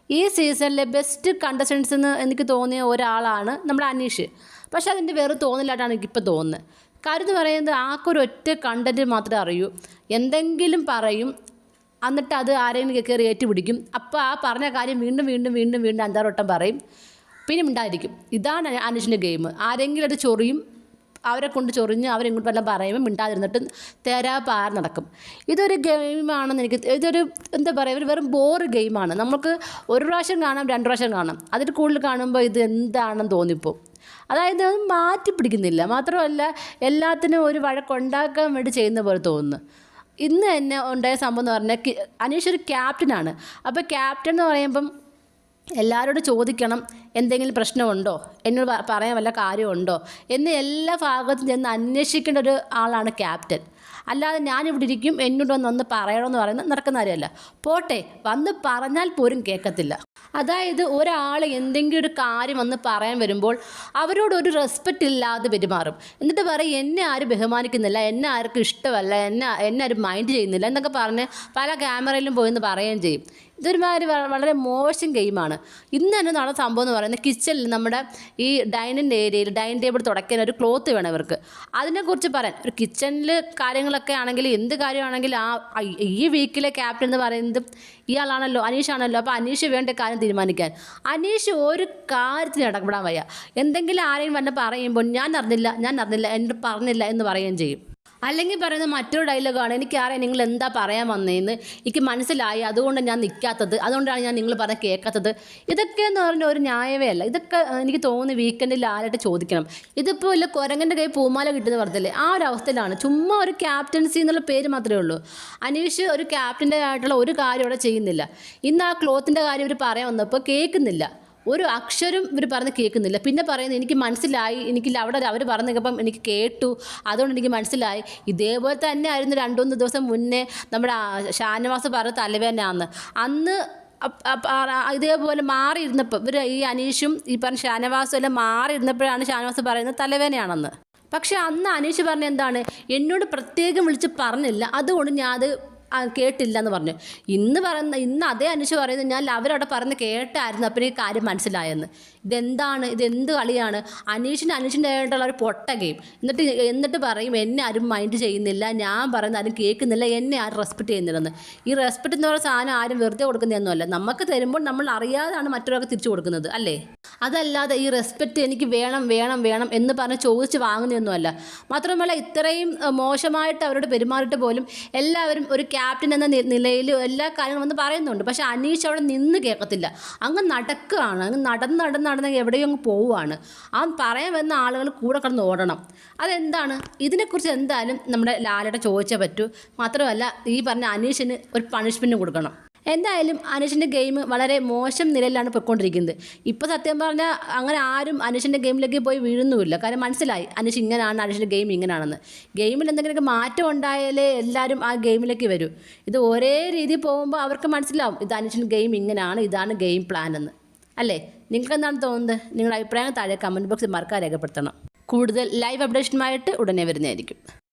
ഈ സീസണിലെ best contestants എന്ന് എനിക്ക് തോന്നിയ ഒരാളാണ് നമ്മുടെ അനീഷ്. പക്ഷേ അതിൻ്റെ വേറെ തോന്നലായിട്ടാണ് എനിക്കിപ്പോൾ തോന്നുന്നത്. കാര്യം എന്ന് പറയുന്നത് ആൾക്കൊരൊറ്റ കണ്ടൻറ്റ് മാത്രമേ അറിയൂ. എന്തെങ്കിലും പറയും, എന്നിട്ട് അത് ആരെങ്കിലും കയറി ഏറ്റുപിടിക്കും. അപ്പോൾ ആ പറഞ്ഞ കാര്യം വീണ്ടും വീണ്ടും വീണ്ടും വീണ്ടും 5-6 വട്ടം പറയും, പിന്നെ ഉണ്ടായിരിക്കും. ഇതാണ് അനീഷിൻ്റെ ഗെയിം. ആരെങ്കിലും അത് ചൊറിയും, അവരെ കൊണ്ട് ചൊറിഞ്ഞ് അവരിങ്ങോട്ട് വല്ലതും പറയുമ്പോൾ മിണ്ടാതിരുന്നിട്ട് തേരാപാര നടക്കും. ഇതൊരു ഗെയിമാണെന്ന് ഇതൊരു എന്താ പറയുക, ഒരു വെറും ബോറ് ഗെയിമാണ്. നമുക്ക് ഒരു പ്രാവശ്യം കാണാം, 2 പ്രാവശ്യം കാണാം, അതിൽ കൂടുതൽ കാണുമ്പോൾ ഇത് എന്താണെന്ന് തോന്നിപ്പോവും. അതായത് അത് മാറ്റി പിടിക്കുന്നില്ല. മാത്രമല്ല എല്ലാത്തിനും ഒരു വഴക്കുണ്ടാക്കാൻ വേണ്ടി ചെയ്യുന്ന പോലെ തോന്നുന്നു. ഇന്ന് തന്നെ ഉണ്ടായ സംഭവം എന്ന് പറഞ്ഞാൽ അനീഷ് ഒരു ക്യാപ്റ്റനാണ്. അപ്പോൾ ക്യാപ്റ്റൻ എന്ന് പറയുമ്പം എല്ലാവരോടും ചോദിക്കണം, എന്തെങ്കിലും പ്രശ്നമുണ്ടോ, എന്നോട് പറയാൻ വല്ല കാര്യമുണ്ടോ എന്ന് എല്ലാ ഭാഗത്തും ചെന്ന് അന്വേഷിക്കേണ്ട ഒരു ആളാണ് ക്യാപ്റ്റൻ. അല്ലാതെ ഞാനിവിടെ ഇരിക്കും എന്നോട് വന്ന് പറയണമെന്ന് പറയുന്നത് നടക്കുന്ന കാര്യമല്ല. പോട്ടെ, വന്ന് പറഞ്ഞാൽ പോലും കേൾക്കത്തില്ല. അതായത് ഒരാൾ എന്തെങ്കിലും ഒരു കാര്യം വന്ന് പറയാൻ വരുമ്പോൾ അവരോടൊരു റെസ്പെക്റ്റ് ഇല്ലാതെ പെരുമാറും. എന്നിട്ട് പറയും, എന്നെ ആരും ബഹുമാനിക്കുന്നില്ല, എന്നെ ആർക്കും ഇഷ്ടമല്ല, എന്നെ ആരും മൈൻഡ് ചെയ്യുന്നില്ല എന്നൊക്കെ പറഞ്ഞ് പല ക്യാമറയിലും പോയെന്ന് പറയുകയും ചെയ്യും. ഇതൊരുമാതിരി വളരെ മോശം ഗെയിമാണ്. ഇന്ന് തന്നെ നടന്ന സംഭവം എന്ന് പറയുന്നത്, കിച്ചണിൽ നമ്മുടെ ഈ ഡൈനിങ് ഏരിയയിൽ ഡൈനിങ് ടേബിൾ തുടയ്ക്കാൻ ഒരു ക്ലോത്ത് വേണം ഇവർക്ക്. അതിനെക്കുറിച്ച് പറയാൻ ഒരു കിച്ചണിൽ കാര്യങ്ങളൊക്കെ ആണെങ്കിൽ എന്ത് കാര്യമാണെങ്കിലും ഈ വീക്കിലെ ക്യാപ്റ്റൻ എന്ന് പറയുന്നത് ഇയാളാണല്ലോ, അനീഷാണല്ലോ. അപ്പോൾ അനീഷ് വേണ്ട കാര്യം തീരുമാനിക്കാൻ. അനീഷ് ഒരു കാര്യത്തിന് ഇടപെടാൻ വയ്യ. എന്തെങ്കിലും ആരെയും വന്ന് പറയുമ്പോൾ ഞാൻ അറിഞ്ഞില്ല എന്നോട് പറഞ്ഞില്ല എന്ന് പറയുകയും ചെയ്യും. അല്ലെങ്കിൽ പറയുന്നത് മറ്റൊരു ഡയലോഗാണ്, എനിക്കറിയാം നിങ്ങൾ എന്താ പറയാൻ വന്നതെന്ന്, എനിക്ക് മനസ്സിലായി, അതുകൊണ്ട് ഞാൻ നിൽക്കാത്തത്, അതുകൊണ്ടാണ് ഞാൻ നിങ്ങൾ പറഞ്ഞ കേൾക്കാത്തത്. ഇതൊക്കെയെന്ന് പറഞ്ഞാൽ ഒരു ന്യായമേ അല്ല. ഇതൊക്കെ എനിക്ക് തോന്നുന്നു വീക്കെൻഡിൽ ആരായിട്ട് ചോദിക്കണം. ഇതിപ്പോൾ ഇല്ല കുരങ്ങൻ്റെ കൈ പൂമാല കിട്ടുന്ന പറഞ്ഞില്ലേ, ആ ഒരു അവസ്ഥയിലാണ്. ചുമ്മാ ഒരു ക്യാപ്റ്റൻസി എന്നുള്ള പേര് മാത്രമേ ഉള്ളൂ. അനീഷ് ഒരു ക്യാപ്റ്റൻ്റെ ആയിട്ടുള്ള ഒരു കാര്യം അവിടെ ചെയ്യുന്നില്ല. ഇന്ന് ആ ക്ലോത്തിൻ്റെ കാര്യം ഇവർ പറയാൻ വന്നപ്പോൾ കേൾക്കുന്നില്ല, ഒരു അക്ഷരം ഇവർ പറഞ്ഞ് കേൾക്കുന്നില്ല. പിന്നെ പറയുന്നത് എനിക്ക് മനസ്സിലായി, എനിക്കില്ല അവിടെ അവർ പറഞ്ഞപ്പം എനിക്ക് കേട്ടു, അതുകൊണ്ട് എനിക്ക് മനസ്സിലായി. ഇതേപോലെ തന്നെ ആയിരുന്നു 2-3 ദിവസം മുന്നേ നമ്മുടെ ഷാനവാസ് പറഞ്ഞ തലവേദനയാണെന്ന്. അന്ന് ഇതേപോലെ മാറിയിരുന്നപ്പോൾ ഇവർ ഈ അനീഷും ഈ പറഞ്ഞ ഷാനവാസും എല്ലാം മാറിയിരുന്നപ്പോഴാണ് ഷാനവാസ് പറയുന്നത് തലവേദനയാണെന്ന്. പക്ഷേ അന്ന് അനീഷ് പറഞ്ഞ എന്താണ്, എന്നോട് പ്രത്യേകം വിളിച്ച് പറഞ്ഞില്ല, അതുകൊണ്ട് ഞാൻ അത് കേട്ടില്ല എന്ന് പറഞ്ഞു. ഇന്ന് അതേ അനീഷ് പറയുന്നത്, ഞാൻ അവരവിടെ പറഞ്ഞ് കേട്ടായിരുന്നു, അപ്പം ഈ കാര്യം മനസ്സിലായെന്ന്. ഇതെന്ത് കളിയാണ്? അനീഷിൻ്റെ ആയിട്ടുള്ള ഒരു പൊട്ട ഗെയിം. എന്നിട്ട് പറയും, എന്നെ ആരും മൈൻഡ് ചെയ്യുന്നില്ല, ഞാൻ പറയുന്നത് ആരും കേൾക്കുന്നില്ല, എന്നെ ആരും റെസ്പെക്റ്റ് ചെയ്യുന്നില്ലെന്ന്. ഈ റെസ്പെക്റ്റ് എന്ന് പറയുന്ന സാധനം ആരും വെറുതെ കൊടുക്കുന്നതൊന്നുമല്ല. നമുക്ക് തരുമ്പോൾ നമ്മൾ അറിയാതാണ് മറ്റൊരാൾക്ക് തിരിച്ചു കൊടുക്കുന്നത്, അല്ലേ? അതല്ലാതെ ഈ റെസ്പെക്റ്റ് എനിക്ക് വേണം എന്ന് പറഞ്ഞ് ചോദിച്ച് വാങ്ങുന്നതൊന്നുമല്ല. മാത്രമല്ല ഇത്രയും മോശമായിട്ട് അവരോട് പെരുമാറിയിട്ട് പോലും എല്ലാവരും ഒരു ക്യാപ്റ്റൻ എന്ന നിലയിൽ എല്ലാ കാര്യങ്ങളും വന്ന് പറയുന്നുണ്ട്. പക്ഷേ അനീഷ് അവിടെ നിന്ന് കേൾക്കത്തില്ല, അങ്ങ് നടക്കുകയാണ്, അങ്ങ് നടന്ന് എവിടെയും അങ്ങ് പോവുകയാണ്. ആ പറയാൻ വന്ന ആളുകൾ കൂടെ കിടന്ന് ഓടണം. അതെന്താണ്? ഇതിനെക്കുറിച്ച് എന്തായാലും നമ്മുടെ ലാലേട്ടൻ ചോദിച്ചേ പറ്റൂ. മാത്രമല്ല ഈ പറഞ്ഞ അനീഷിന് ഒരു പണിഷ്മെൻറ്റ് കൊടുക്കണം. എന്തായാലും അനീഷിൻ്റെ ഗെയിം വളരെ മോശം നിലയിലാണ് പോയിക്കൊണ്ടിരിക്കുന്നത്. ഇപ്പോൾ സത്യം പറഞ്ഞാൽ അങ്ങനെ ആരും അനീഷിൻ്റെ ഗെയിമിലേക്ക് പോയി വീഴുന്നുമില്ല. കാരണം മനസ്സിലായി അനീഷ് ഇങ്ങനെയാണ്, അനീഷിൻ്റെ ഗെയിം ഇങ്ങനെയാണെന്ന്. ഗെയിമിൽ എന്തെങ്കിലുമൊക്കെ മാറ്റം ഉണ്ടായാലേ എല്ലാവരും ആ ഗെയിമിലേക്ക് വരൂ. ഇത് ഒരേ രീതിയിൽ പോകുമ്പോൾ അവർക്ക് മനസ്സിലാവും ഇത് അനീഷിൻ്റെ ഗെയിം ഇങ്ങനെയാണ്, ഇതാണ് ഗെയിം പ്ലാൻ എന്ന്. അല്ലേ? നിങ്ങൾക്ക് എന്താണ് തോന്നുന്നത്? നിങ്ങളുടെ അഭിപ്രായം താഴെ കമൻറ്റ് ബോക്സിൽ മറക്കാതെ രേഖപ്പെടുത്തണം. കൂടുതൽ ലൈവ് അപ്ഡേഷനുമായിട്ട് ഉടനെ വരുന്നതായിരിക്കും.